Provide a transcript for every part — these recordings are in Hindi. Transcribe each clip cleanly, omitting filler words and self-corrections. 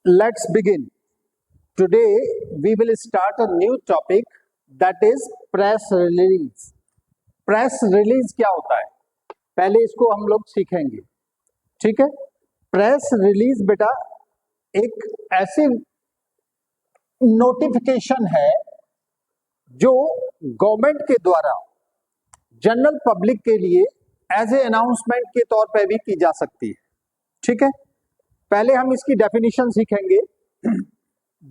Let's begin. Today we will start a new topic, that is press release. Press release क्या होता है, पहले इसको हम लोग सीखेंगे. ठीक है. प्रेस रिलीज बेटा एक ऐसी नोटिफिकेशन है जो गवर्नमेंट के द्वारा जनरल पब्लिक के लिए एज ए अनाउंसमेंट के तौर पे भी की जा सकती है. ठीक है. पहले हम इसकी डेफिनेशन सीखेंगे.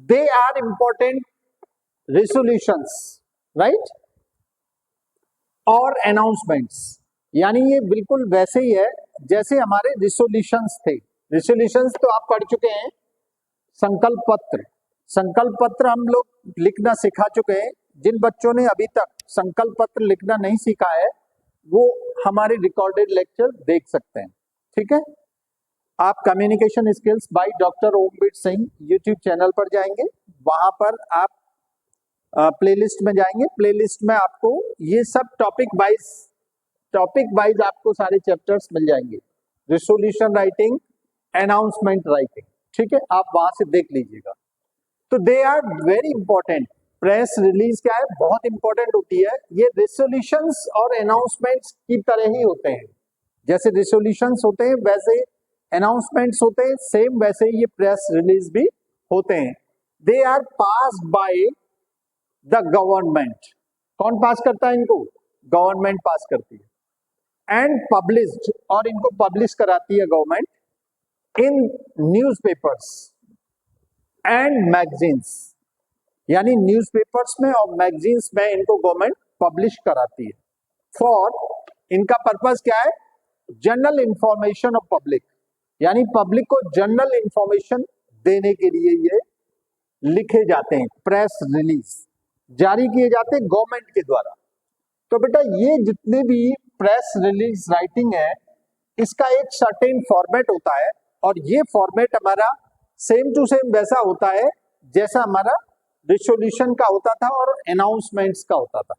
They are important resolutions, right, और अनाउंसमेंट्स. यानी ये बिल्कुल वैसे ही है जैसे हमारे रिजोल्यूशंस थे. रिजोल्यूशंस तो आप पढ़ चुके हैं. संकल्प पत्र, संकल्प पत्र हम लोग लिखना सिखा चुके हैं. जिन बच्चों ने अभी तक संकल्प पत्र लिखना नहीं सीखा है वो हमारे रिकॉर्डेड लेक्चर देख सकते हैं. ठीक है. आप communication skills by doctor Omveer Singh YouTube channel पर जाएंगे, वहां पर आप प्लेलिस्ट में जाएंगे. प्लेलिस्ट में आपको ये सब टॉपिक वाइज आपको सारे चैप्टर्स मिल जाएंगे. Resolution writing, announcement writing. ठीक है, आप वहां से देख लीजिएगा. तो they are very important. Press release क्या है, बहुत इंपॉर्टेंट होती है. ये रिजोल्यूशंस और अनाउंसमेंट्स की तरह ही होते हैं. जैसे रिजोल्यूशंस होते हैं वैसे अनाउंसमेंट्स होते हैं, सेम वैसे ही ये प्रेस रिलीज भी होते हैं. They are passed by the government. कौन पास करता है इनको? गवर्नमेंट पास करती है. एंड पब्लिश्ड, और इनको पब्लिश कराती है government in newspapers and magazines. यानी न्यूज़पेपर्स में और मैगजीन्स में इनको गवर्नमेंट पब्लिश कराती है. फॉर, इनका पर्पस क्या है? General information of public. यानी पब्लिक को जनरल इंफॉर्मेशन देने के लिए ये लिखे जाते हैं. प्रेस रिलीज जारी किए जाते हैं गवर्नमेंट के द्वारा. तो बेटा ये जितने भी प्रेस रिलीज राइटिंग है इसका एक सर्टेन फॉर्मेट होता है, और ये फॉर्मेट हमारा सेम टू सेम वैसा होता है जैसा हमारा रिजोल्यूशन का होता था और अनाउंसमेंट्स का होता था.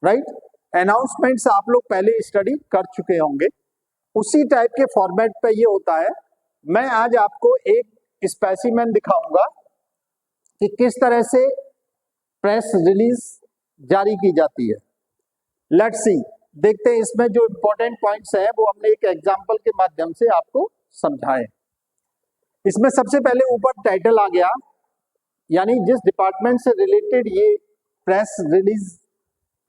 राइट. अनाउंसमेंट्स आप लोग पहले स्टडी कर चुके होंगे, उसी टाइप के फॉर्मेट पे ये होता है. मैं आज आपको एक स्पेसिमेन दिखाऊंगा कि किस तरह से प्रेस रिलीज जारी की जाती है. लेट्स सी, देखते हैं इसमें जो इंपॉर्टेंट पॉइंट्स हैं वो हमने एक एग्जांपल के माध्यम से आपको समझाए. इसमें सबसे पहले ऊपर टाइटल आ गया, यानी जिस डिपार्टमेंट से रिलेटेड ये प्रेस रिलीज,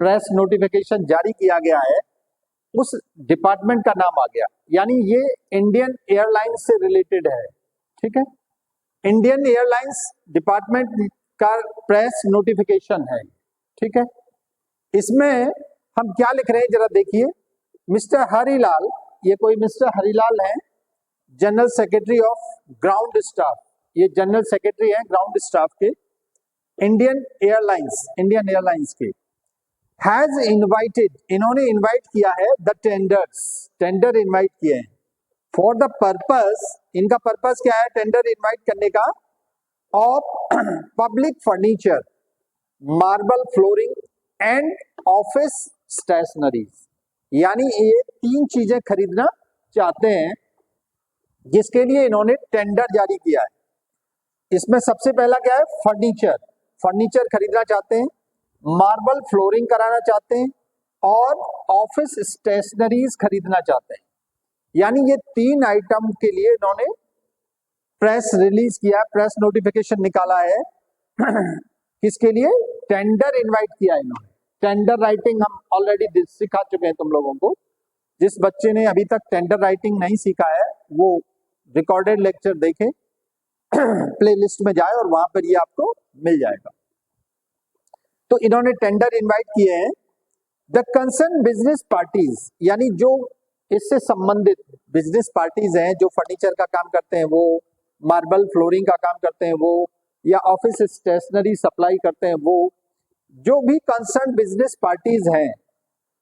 प्रेस नोटिफिकेशन जारी किया गया है उस डिपार्टमेंट का नाम आ गया. यानी ये इंडियन एयरलाइंस से रिलेटेड है. ठीक है. इंडियन एयरलाइंस डिपार्टमेंट का प्रेस नोटिफिकेशन है. ठीक है. इसमें हम क्या लिख रहे हैं जरा देखिए. मिस्टर हरिलाल, ये कोई मिस्टर हरिलाल है, general secretary of ground staff. ये जनरल सेक्रेटरी है ग्राउंड स्टाफ के इंडियन एयरलाइंस के. हैज इनवाइटेड, इन्होंने इनवाइट किया है द टेंडर्स, टेंडर इनवाइट किए हैं. फॉर द पर्पस, इनका पर्पस क्या है टेंडर इनवाइट करने का? Of public furniture, marble flooring and office stationeries. यानी ये तीन चीजें खरीदना चाहते हैं जिसके लिए इन्होंने टेंडर जारी किया है. इसमें सबसे पहला क्या है? फर्नीचर, फर्नीचर खरीदना चाहते हैं, मार्बल फ्लोरिंग कराना चाहते हैं और ऑफिस स्टेशनरीज खरीदना चाहते हैं. यानी ये तीन आइटम के लिए इन्होंने प्रेस रिलीज किया, प्रेस नोटिफिकेशन निकाला है. किसके लिए? टेंडर इनवाइट किया है इन्होंने. टेंडर राइटिंग हम ऑलरेडी सिखा चुके हैं तुम लोगों को. जिस बच्चे ने अभी तक टेंडर राइटिंग नहीं सीखा है वो रिकॉर्डेड लेक्चर देखे, प्लेलिस्ट में जाए और वहां पर ये आपको मिल जाएगा. तो इन्होंने टेंडर इनवाइट किए हैं. द कंसर्न बिजनेस पार्टीज, यानी जो इससे संबंधित बिजनेस पार्टीज हैं, जो फर्नीचर का काम करते हैं वो, मार्बल फ्लोरिंग का काम करते हैं वो, या ऑफिस स्टेशनरी सप्लाई करते हैं वो, जो भी कंसर्न बिजनेस पार्टीज हैं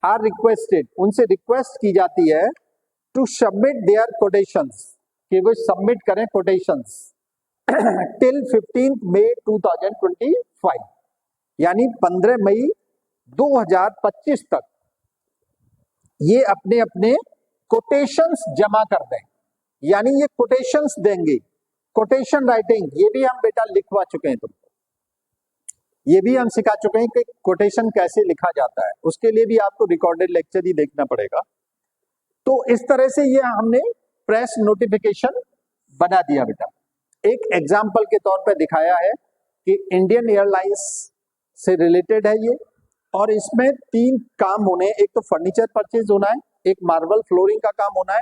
आर रिक्वेस्टेड, उनसे रिक्वेस्ट की जाती है टू सबमिट देयर कोटेशंस, कि वो सबमिट करें कोटेशंस टिल 15 मई 2025. यानी 15 मई 2025 तक ये अपने अपने कोटेशंस जमा कर दें. यानी ये कोटेशंस देंगे कोटेशन राइटिंग, ये भी हम बेटा लिखवा चुके हैं तुमको, ये भी हम सिखा चुके हैं कि कोटेशन कैसे लिखा जाता है, उसके लिए भी आपको रिकॉर्डेड लेक्चर ही देखना पड़ेगा। तो इस तरह से ये हमने प्रेस नोटिफिकेशन बना दिया बेटा। एक एग्जाम्पल के तौर पर दिखाया है कि इंडियन एयरलाइंस से रिलेटेड है ये, और इसमें 3 काम होने हैं। एक तो फर्नीचर परचेज होना है, एक मार्बल फ्लोरिंग का काम होना है,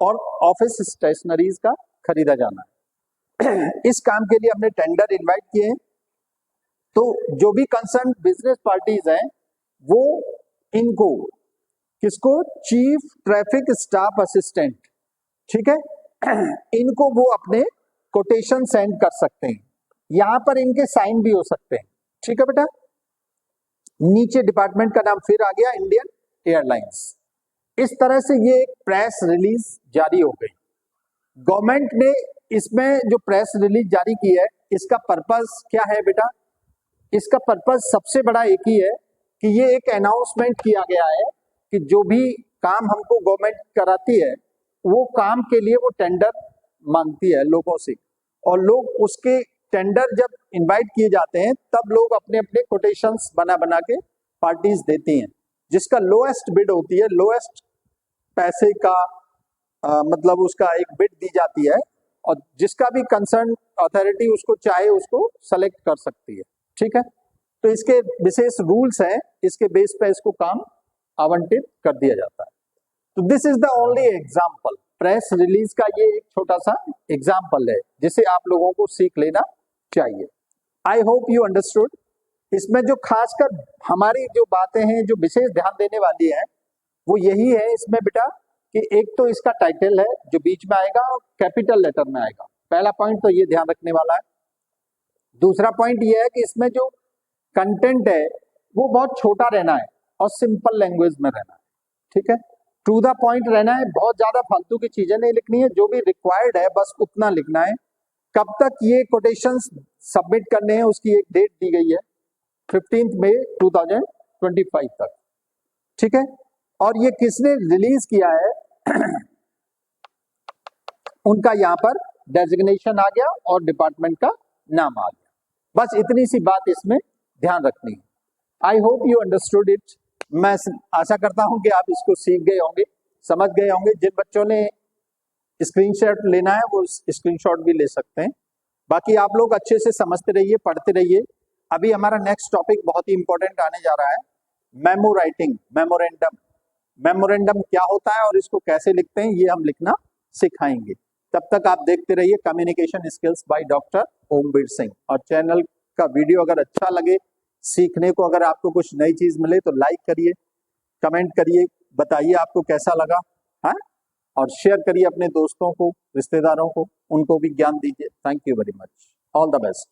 और ऑफिस स्टेशनरीज का खरीदा जाना है। इस काम के लिए हमने टेंडर इनवाइट किए हैं। तो जो भी कंसर्न बिजनेस पार्टीज हैं वो इनको, किसको, चीफ ट्रैफिक स्टाफ असिस्टेंट, ठीक है, इनको वो अपने कोटेशन सेंड कर सकते हैं। यहां पर इनके साइन भी हो सकते हैं, ठीक है बेटा। नीचे डिपार्टमेंट का नाम फिर आ गया, इंडियन एयरलाइंस। इस तरह से ये एक प्रेस रिलीज जारी हो गई। गवर्नमेंट ने इसमें जो प्रेस रिलीज जारी की है, इसका पर्पस क्या है बेटा? इसका पर्पस सबसे बड़ा एक ही है कि ये एक अनाउंसमेंट किया गया है कि जो भी काम हमको गवर्नमेंट कराती है वो काम के लिए वो टेंडर मांगती है लोगों से, और लोग उसके टेंडर जब इनवाइट किए जाते हैं तब लोग अपने अपने कोटेशंस बना बना के पार्टीज देती हैं। जिसका लोएस्ट बिड होती है, लोएस्ट पैसे का मतलब उसका एक बिड दी जाती है, और जिसका भी कंसर्न अथॉरिटी उसको चाहे उसको सेलेक्ट कर सकती है, ठीक है। तो इसके विशेष रूल्स हैं, इसके बेस पे इसको काम आवंटित कर दिया जाता है। तो this is the only example, press release का ये एक छोटा सा एग्जाम्पल है जिसे आप लोगों को सीख लेना चाहिए। I hope you understood. इसमें जो खासकर हमारी जो बातें हैं, जो विशेष ध्यान देने वाली है, वो यही है इसमें बेटा कि एक तो इसका टाइटल है जो बीच में आएगा और कैपिटल लेटर में आएगा। पहला पॉइंट तो ये ध्यान रखने वाला है। दूसरा पॉइंट ये है कि इसमें जो कंटेंट है वो बहुत छोटा रहना है और सिंपल लैंग्वेज में रहना है, ठीक है। टू द पॉइंट रहना है, बहुत ज्यादा फालतू की चीजें नहीं लिखनी है, जो भी रिक्वायर्ड है बस उतना लिखना है। कब तक ये कोटेशंस सबमिट करने हैं उसकी एक डेट दी गई है, 15 मई 2025 तक, ठीक है। और ये किसने रिलीज किया है उनका यहाँ पर डेजिग्नेशन आ गया और डिपार्टमेंट का नाम आ गया। बस इतनी सी बात इसमें ध्यान रखनी है। I hope you understood it. मैं आशा करता हूं कि आप इसको सीख गए होंगे, समझ गए होंगे। जिन बच्चों ने स्क्रीनशॉट लेना है वो स्क्रीनशॉट भी ले सकते हैं। बाकी आप लोग अच्छे से समझते रहिए, पढ़ते रहिए। अभी हमारा नेक्स्ट टॉपिक बहुत ही इंपॉर्टेंट आने जा रहा है, मेमो राइटिंग, मेमोरेंडम। मेमोरेंडम क्या होता है और इसको कैसे लिखते हैं ये हम लिखना सिखाएंगे। तब तक आप देखते रहिए communication skills by doctor Omveer Singh. और चैनल का वीडियो अगर अच्छा लगे, सीखने को अगर आपको कुछ नई चीज मिले तो लाइक करिए, कमेंट करिए, बताइए आपको कैसा लगा, हाँ, और शेयर करिए अपने दोस्तों को, रिश्तेदारों को, उनको भी ज्ञान दीजिए। Thank you very much, all the best.